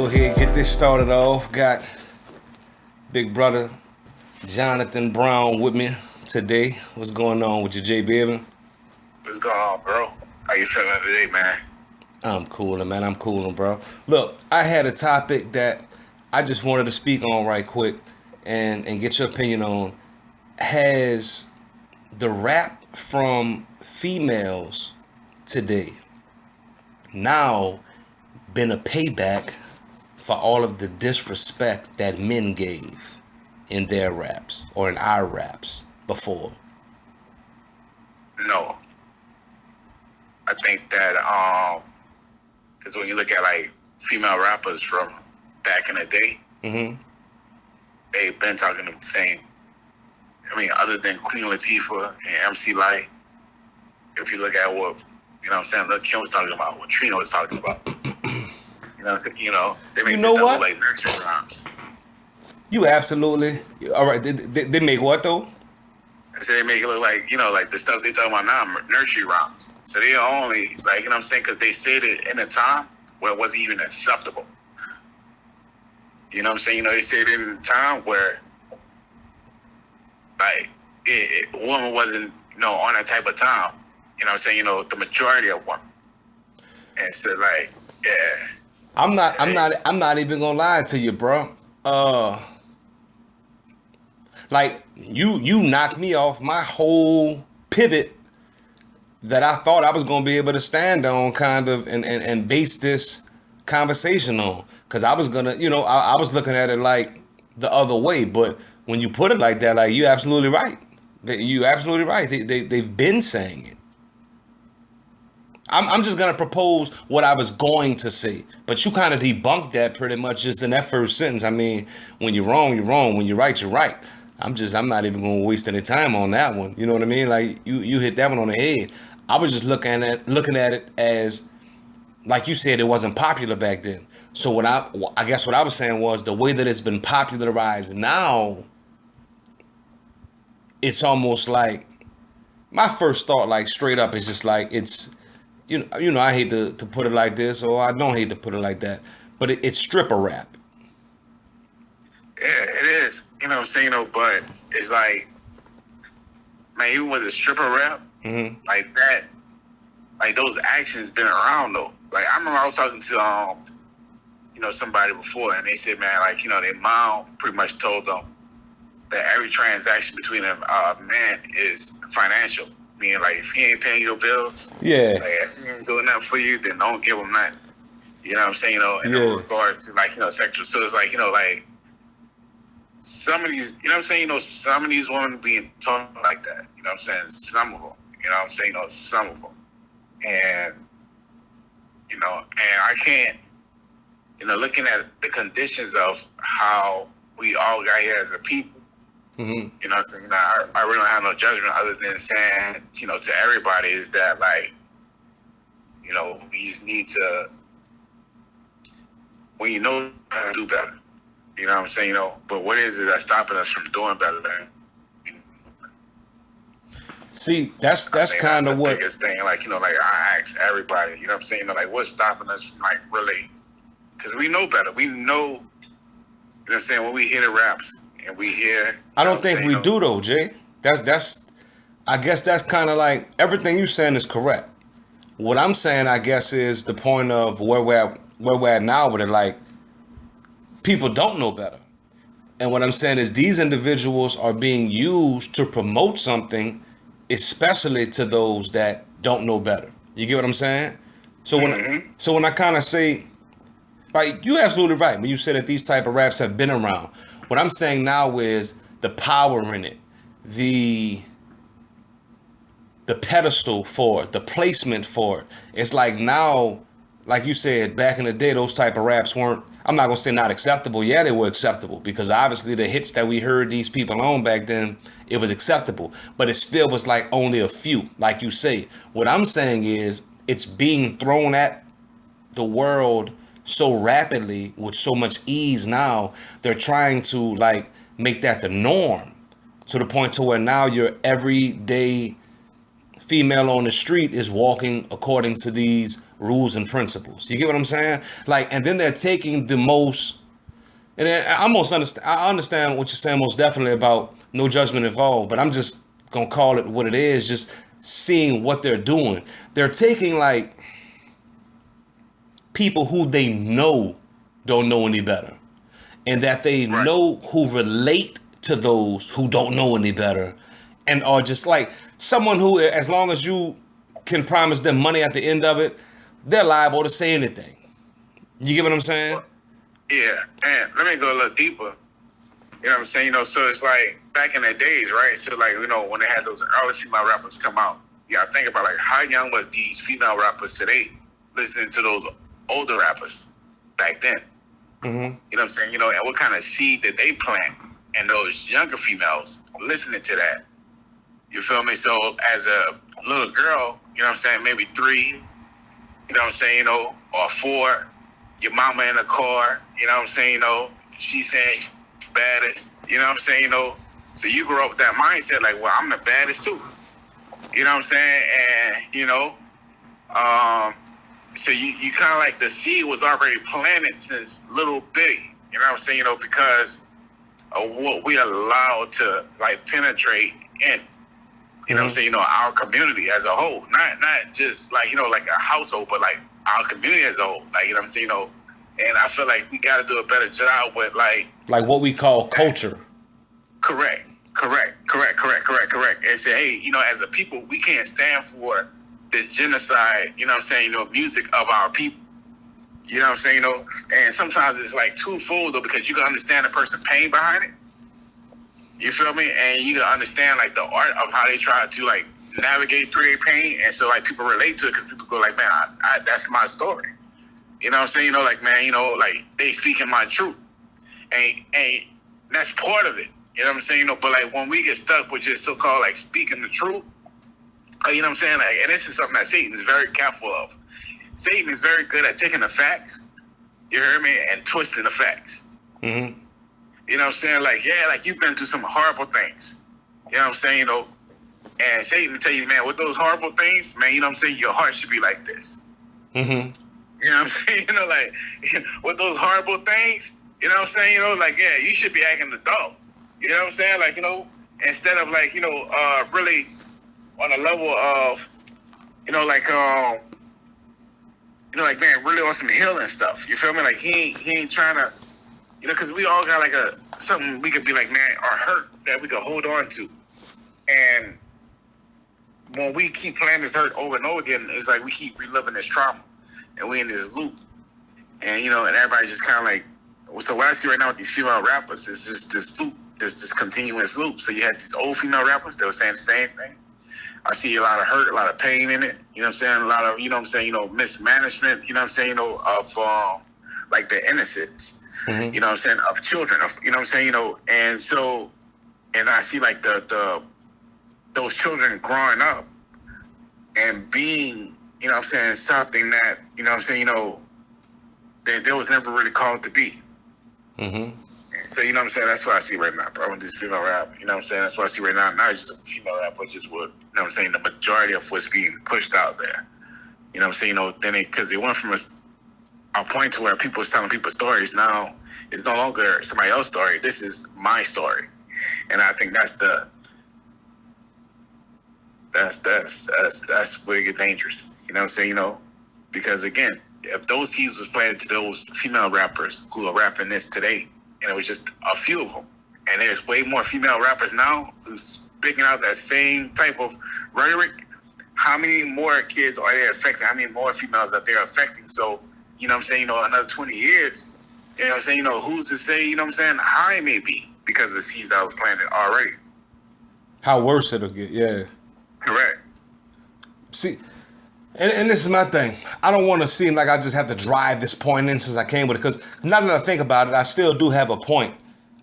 go ahead and get this started off. Got big brother Jonathan Brown with me today. What's going on with you, J Baby? What's going on, bro? How you feeling today, man? I'm coolin', man. I'm coolin', bro. Look, I had a topic that I just wanted to speak on right quick and get your opinion on. Has the rap from females today now been a payback for all of the disrespect that men gave in their raps or in our raps before? No. I think that because when you look at like female rappers from back in the day, they've been talking the same. I mean, other than Queen Latifah and MC Light, if you look at what, you know what I'm saying, Lil Kim was talking about, what Trina was talking about. They make this stuff look like nursery rhymes. You absolutely, all right, they make what though? So they make it look like, like the stuff they talking about now, nursery rhymes. So they only, like, you know what I'm saying, because they said it in a time where it wasn't even acceptable. You know what I'm saying? They said it in a time where, like, woman wasn't, on that type of time. You know what I'm saying? The majority of women. And so, like, yeah. I'm not even gonna lie to you, bro. Like you knocked me off my whole pivot that I thought I was gonna be able to stand on, kind of, and base this conversation on. Cause I was gonna, I was looking at it like the other way. But when you put it like that, like, you're absolutely right. You absolutely right. They've been saying it. I'm just gonna propose what I was going to say, but you kind of debunked that pretty much just in that first sentence. I mean, when you're wrong, you're wrong. When you're right, you're right. I'm not even gonna waste any time on that one. You know what I mean? Like, you hit that one on the head. I was just looking at it as, like you said, it wasn't popular back then. So I guess what I was saying was, the way that it's been popularized now, it's almost like, my first thought, like, straight up, is just like, it's, I hate to put it like this, or I don't hate to put it like that, but it's stripper rap. Yeah, it is. You know what I'm saying, but it's like, man, even with the stripper rap, like that, like those actions been around though. Like, I remember I was talking to somebody before, and they said, man, like, their mom pretty much told them that every transaction between a man is financial. Meaning, like, if he ain't paying your bills, yeah, like, if he ain't doing nothing for you, then don't give him nothing. You know what I'm saying? In regard to, like, sexual. So it's like, like, some of these, you know what I'm saying? Some of these women being taught like that. You know what I'm saying? Some of them. You know what I'm saying? Some of them. And, and I can't, looking at the conditions of how we all got here as a people, you know what I'm saying? I really don't have no judgment other than saying, to everybody, is that, like, we just need to, when how to do better. You know what I'm saying? But what is it that's stopping us from doing better? See, that's kind of what, biggest thing. Like, like, I ask everybody, you know what I'm saying? Like, what's stopping us from, like, really? Because we know better. We know, you know what I'm saying, when we hear the raps and we hear. I don't think we do though, Jay. That's. I guess that's kind of like, everything you saying is correct. What I'm saying, I guess, is the point of where we're at now with it. Like, people don't know better. And what I'm saying is, these individuals are being used to promote something, especially to those that don't know better. You get what I'm saying? So when I kind of say, like, you're absolutely right when you say that these type of raps have been around. What I'm saying now is the power in it, the pedestal for it, the placement for it. It's like now, like you said, back in the day, those type of raps weren't, I'm not going to say not acceptable. Yeah, they were acceptable, because obviously the hits that we heard these people on back then, it was acceptable. But it still was like only a few, like you say. What I'm saying is, it's being thrown at the world so rapidly with so much ease now. They're trying to, like, make that the norm, to the point to where now your everyday female on the street is walking according to these rules and principles. You get what I'm saying? Like, and then they're taking the most, and I understand what you're saying most definitely about no judgment involved, but I'm just gonna call it what it is, just seeing what they're doing. They're taking like people who they know don't know any better, and that they Right. know who relate to those who don't know any better, and are just like someone who, as long as you can promise them money at the end of it, they're liable to say anything. You get what I'm saying? Well, yeah, and let me go a little deeper. You know what I'm saying? You know, so it's like back in the days, right? So like, you know, when they had those early female rappers come out, yeah, I think about like how young was these female rappers today listening to those older rappers back then. Mm-hmm. You know what I'm saying? You know, and what kind of seed did they plant in those younger females listening to that? You feel me? So as a little girl, you know what I'm saying, maybe 3, you know what I'm saying, you know, or 4, your mama in the car, you know what I'm saying, you know, she's saying baddest, you know what I'm saying, you know, so you grow up with that mindset like, well, I'm the baddest too. You know what I'm saying? And, you know, so you kind of like the seed was already planted since little bitty, you know what I'm saying, you know, because of what we allowed to like penetrate in. You know what I'm saying? You know, our community as a whole, not just like, you know, like a household, but like our community as a whole. Like, you know what I'm saying? You know, and I feel like we got to do a better job with like what we call culture. Correct. And say, hey, you know, as a people, we can't stand for the genocide, you know what I'm saying, you know, music of our people. You know what I'm saying? You know, and sometimes it's like twofold though, because you can understand the person pain behind it. You feel me? And you can understand like the art of how they try to like navigate through their pain, and so like people relate to it because people go like, man, I that's my story. You know what I'm saying? You know, like, man, you know, like they speaking my truth, and that's part of it. You know what I'm saying? You know, but like when we get stuck with just so-called like speaking the truth, you know what I'm saying? Like, and this is something that Satan is very careful of. Satan is very good at taking the facts, you hear me, and twisting the facts. Mm-hmm. You know what I'm saying? Like, yeah, like you've been through some horrible things. You know what I'm saying? You know, and Satan tell you, man, with those horrible things, man, you know what I'm saying? Your heart should be like this. Mm-hmm. You know what I'm saying? You know, like with those horrible things, you know what I'm saying? You know, like, yeah, you should be acting the dog. You know what I'm saying? Like, you know, instead of like, you know, really on a level of, you know, like, you know, like, man, really on some healing stuff. You feel me? Like he ain't trying to, you know, because we all got like something we could be like, man, our hurt that we could hold on to. And when we keep playing this hurt over and over again, it's like we keep reliving this trauma. And we in this loop. And, you know, and everybody just kind of like, so what I see right now with these female rappers is just this loop, this continuous loop. So you had these old female rappers that were saying the same thing. I see a lot of hurt, a lot of pain in it. You know what I'm saying? A lot of, you know what I'm saying, you know, mismanagement, you know what I'm saying, you know, of like the innocence. Mm-hmm. You know what I'm saying, of children, you know what I'm saying, you know, and so, and I see like those children growing up and being, you know what I'm saying, something that, you know what I'm saying, you know, they was never really called to be. Mm-hmm. And so, you know what I'm saying, that's what I see right now, bro, with this female rap, you know what I'm saying, that's what I see right now, not just a female rap, but just what, you know what I'm saying, the majority of what's being pushed out there. You know what I'm saying, you know, then because they went from a point to where people was telling people stories. Now it's no longer somebody else's story. This is my story, and I think that's where it gets dangerous. You know what I'm saying? You know, because again, if those seeds was planted to those female rappers who are rapping this today, and it was just a few of them, and there's way more female rappers now who's speaking out that same type of rhetoric. How many more kids are they affecting? How many more females that they're affecting? So, you know what I'm saying, you know, another 20 years, you know what I'm saying, you know, who's to say, you know what I'm saying, how it may be because of the seeds that was planted already. How worse it'll get, yeah. Correct. See, and this is my thing. I don't want to seem like I just have to drive this point in since I came with it, because now that I think about it, I still do have a point.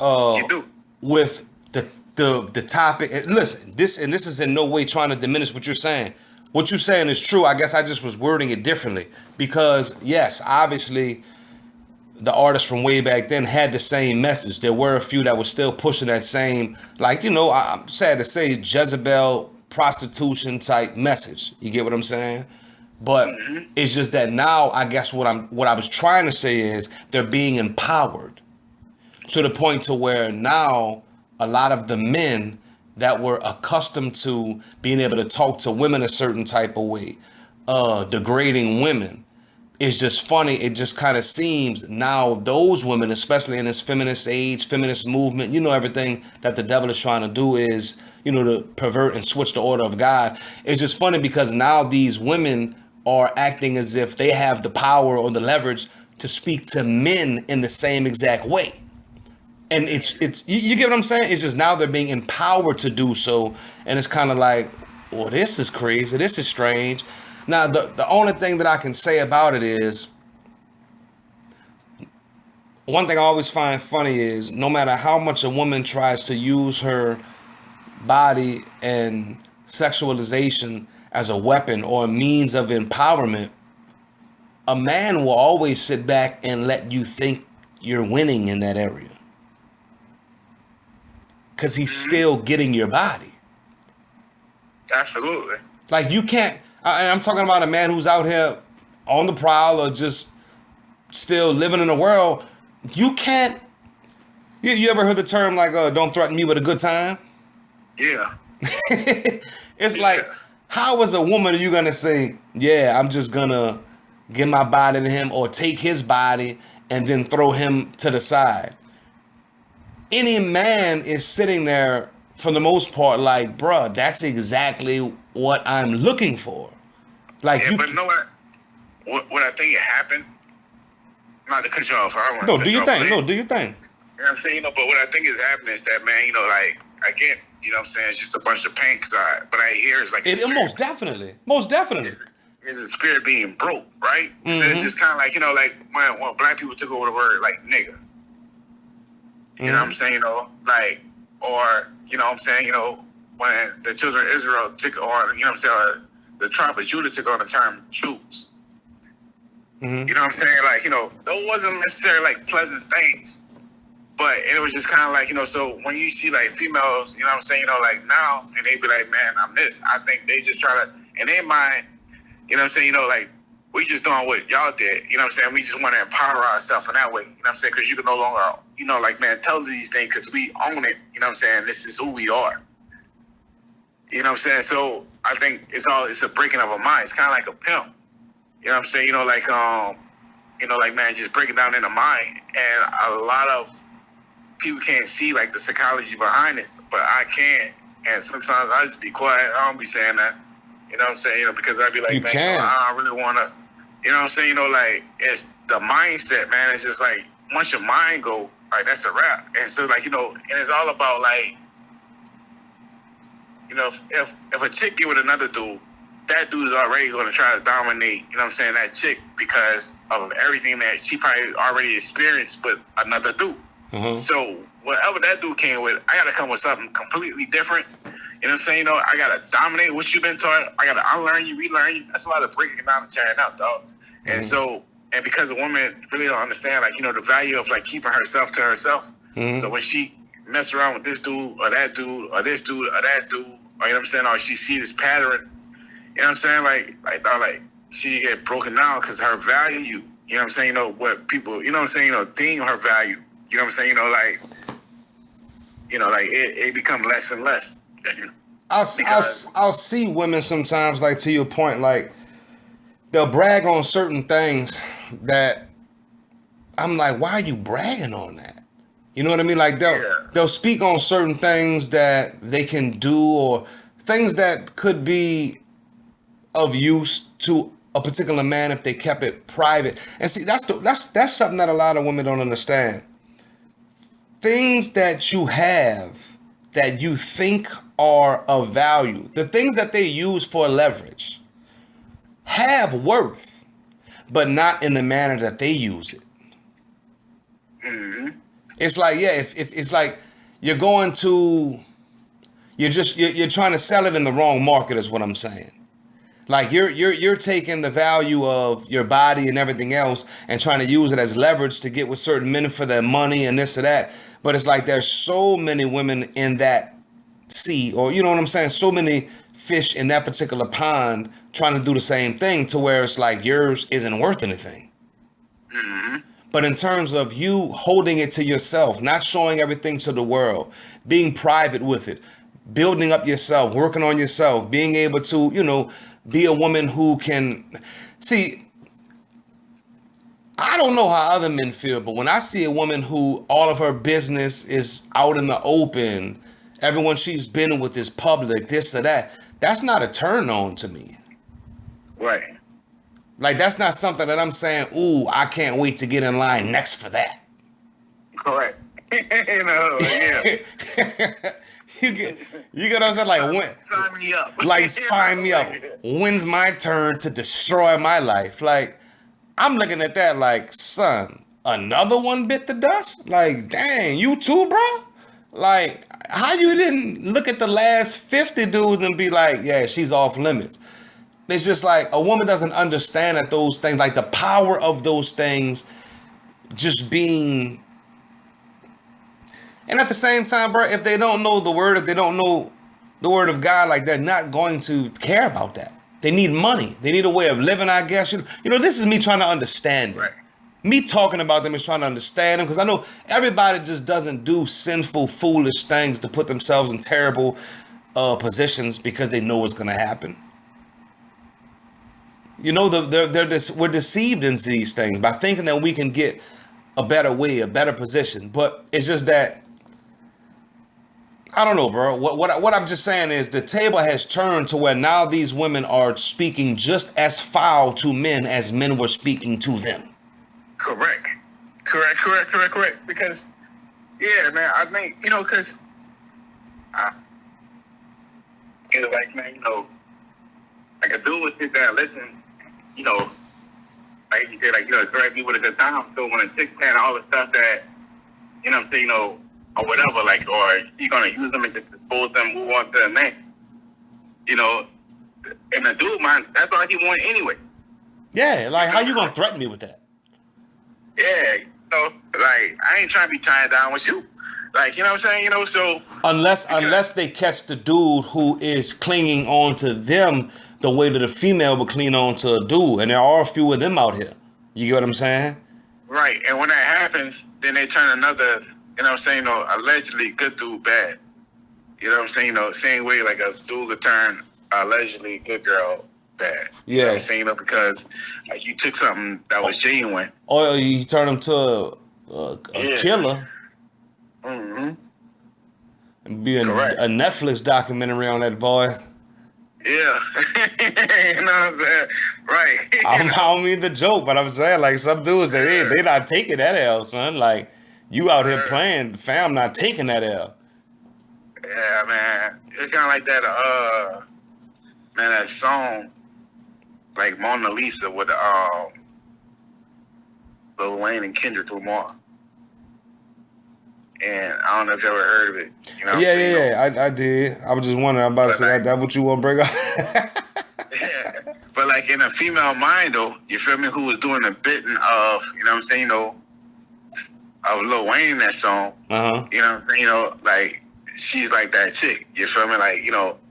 You do. With the topic. And listen, this is in no way trying to diminish what you're saying. What you're saying is true. I guess I just was wording it differently. Because, yes, obviously, the artists from way back then had the same message. There were a few that were still pushing that same, like, you know, I'm sad to say, Jezebel prostitution type message. You get what I'm saying? But it's just that now, I guess what I was trying to say is they're being empowered to the point to where now a lot of the men that were accustomed to being able to talk to women a certain type of way, degrading women, it's just funny. It just kind of seems now those women, especially in this feminist age, feminist movement, everything that the devil is trying to do is, to pervert and switch the order of God. It's just funny because now these women are acting as if they have the power or the leverage to speak to men in the same exact way. And it's you get what I'm saying? It's just now they're being empowered to do so. And it's kind of like, well, this is crazy. This is strange. Now, the only thing that I can say about it is, one thing I always find funny is no matter how much a woman tries to use her body and sexualization as a weapon or a means of empowerment, a man will always sit back and let you think you're winning in that area. Because he's still getting your body. Absolutely. Like you can't, and I'm talking about a man who's out here on the prowl or just still living in the world. You can't, you ever heard the term like, don't threaten me with a good time? Yeah. It's like, how as a woman are you going to say, yeah, I'm just going to give my body to him or take his body and then throw him to the side? Any man is sitting there for the most part like, bruh, that's exactly what I'm looking for. Like, yeah, but you know what I think it happened? Not to cut you off. I want to do your thing. No, do your thing. You know what I'm saying? But what I think is happening is that, man, like, again, you know what I'm saying? It's just a bunch of pain. But I hear it's like... Most definitely. It's a spirit being broke, right? Mm-hmm. So it's just kind of like, like when black people took over the word, like, nigga. You know what I'm saying? Like, or, you know what I'm saying? When the children of Israel took on, you know what I'm saying? The tribe of Judah took on the term Jews. Mm-hmm. You know what I'm saying? Like, those wasn't necessarily like pleasant things, but it was just kind of like, so when you see like females, you know what I'm saying? Like now, and they be like, man, I'm this. I think they just try to, in their mind, you know what I'm saying? Like, we just doing what y'all did. You know what I'm saying? We just want to empower ourselves in that way. You know what I'm saying? Because you can no longer, like, man, tell us these things because we own it. You know what I'm saying? This is who we are. You know what I'm saying? So I think it's a breaking of a mind. It's kind of like a pimp. You know what I'm saying? Like, man, just breaking down in the mind. And a lot of people can't see, like, the psychology behind it, but I can. And sometimes I just be quiet. I don't be saying that. You know what I'm saying? Because I'd be like, you man, I don't really want to, you know what I'm saying? Like, it's the mindset, man. It's just like, once your mind go, like, that's a wrap. And so, like, and it's all about, like, if a chick get with another dude, that dude is already going to try to dominate, you know what I'm saying, that chick because of everything that she probably already experienced with another dude. Mm-hmm. So, whatever that dude came with, I got to come with something completely different. You know what I'm saying? I got to dominate what you've been taught. I got to unlearn you, relearn you. That's a lot of breaking down and tearing up, dog. Mm-hmm. And so, and because a woman really don't understand, like, the value of, like, keeping herself to herself. Mm-hmm. So when she mess around with this dude or that dude or this dude or that dude, or, you know what I'm saying, or she see this pattern, you know what I'm saying, like she get broken down because her value, you know what I'm saying, what people, you know what I'm saying, deem her value. You know what I'm saying, like it become less and less. I'll see women sometimes, like, to your point, like, they'll brag on certain things that I'm like, why are you bragging on that? You know what I mean? Like, they'll speak on certain things that they can do or things that could be of use to a particular man if they kept it private. And see, that's something that a lot of women don't understand. Things that you have that you think are of value, the things that they use for leverage, have worth, but not in the manner that they use it. Mm-hmm. It's like, if it's like you're trying to sell it in the wrong market is what I'm saying. Like you're taking the value of your body and everything else and trying to use it as leverage to get with certain men for their money and this or that. But it's like there's so many women in that sea, or you know what I'm saying, so many fish in that particular pond trying to do the same thing to where it's like yours isn't worth anything. Mm-hmm. But in terms of you holding it to yourself, not showing everything to the world, being private with it, building up yourself, working on yourself, being able to, be a woman who can see. I don't know how other men feel, but when I see a woman who all of her business is out in the open, everyone she's been with is public, this or that, that's not a turn on to me. Right. Like, that's not something that I'm saying, ooh, I can't wait to get in line next for that. Correct. Yeah. You get what I'm saying? Like, sign me up. Like, sign me up. When's my turn to destroy my life? Like, I'm looking at that like, son, another one bit the dust? Like, dang, you too, bro? Like, how you didn't look at the last 50 dudes and be like, yeah, she's off limits? It's just like a woman doesn't understand that those things, like the power of those things just being. And at the same time, bro, if they don't know the word, if they don't know the word of God, like they're not going to care about that. They need money. They need a way of living, I guess. This is me trying to understand them. Right. Me talking about them is trying to understand them because I know everybody just doesn't do sinful, foolish things to put themselves in terrible positions because they know it's going to happen. We're deceived in these things by thinking that we can get a better way, a better position. But it's just that, I don't know, bro. What I'm just saying is the table has turned to where now these women are speaking just as foul to men as men were speaking to them. Correct. Because, yeah, man, I think, because, like, man, like a dude would sit there and listen, like you said, like, drag me with a good time. So when a chick saying all the stuff that, I'm saying, or whatever, like, or she's gonna use them and just dispose them, move on to the next, and the dude, man, that's all he wanted anyway. Yeah, like, how you gonna threaten me with that? Yeah, like, I ain't trying to be tied down with you. Like, you know what I'm saying? So unless they catch the dude who is clinging on to them the way that a female would cling on to a dude, and there are a few of them out here. You get what I'm saying? Right, and when that happens, then they turn another, allegedly good dude bad. You know what I'm saying? Same way like a dude could turn allegedly good girl bad. Yeah. You know what I'm saying? Because like you took something that was genuine. Or you turn them to a killer. Mm-hmm. And be a Netflix documentary on that boy. Yeah. You know what I'm saying? Right. I don't mean the joke, but I'm saying like some dudes they not taking that L, son. Like you out here playing, fam not taking that L. Yeah, man. It's kinda like that that song like Mona Lisa with Lil Wayne and Kendrick Lamar. And I don't know if you ever heard of it. I did. I was just wondering. I'm about to say that what you want to bring up. Yeah. But like in a female mind though, you feel me, who was doing a bitten of, of Lil Wayne in that song. Uh-huh. You know what I'm saying? Like she's like that chick. You feel me? Like,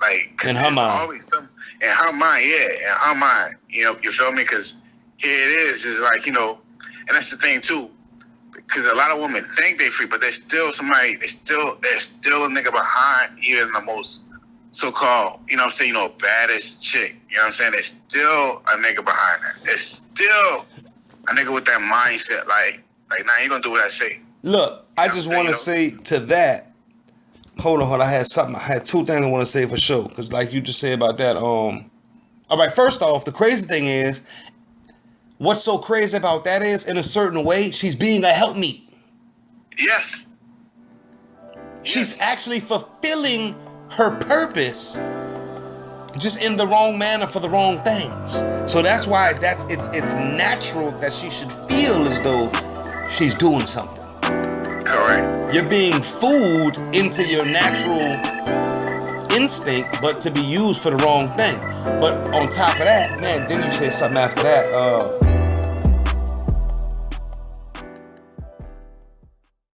like in her mind. Always in her mind, yeah, in her mind. You feel me? Because here it is like, and that's the thing too. Because a lot of women think they free, but there's still somebody. There's still a nigga behind even the most so-called, baddest chick. You know what I'm saying? There's still a nigga behind that. There's still a nigga with that mindset. Like, nah, you gonna do what I say. Look, I just want to say to that. Hold on. I had two things I want to say for sure. Because like you just said about that. All right. First off, the crazy thing is. What's so crazy about that is, in a certain way, she's being a helpmeet. Yes. She's actually fulfilling her purpose, just in the wrong manner for the wrong things. So that's why it's natural that she should feel as though she's doing something. Correct. You're being fooled into your natural instinct, but to be used for the wrong thing. But on top of that, man, then you say something after that.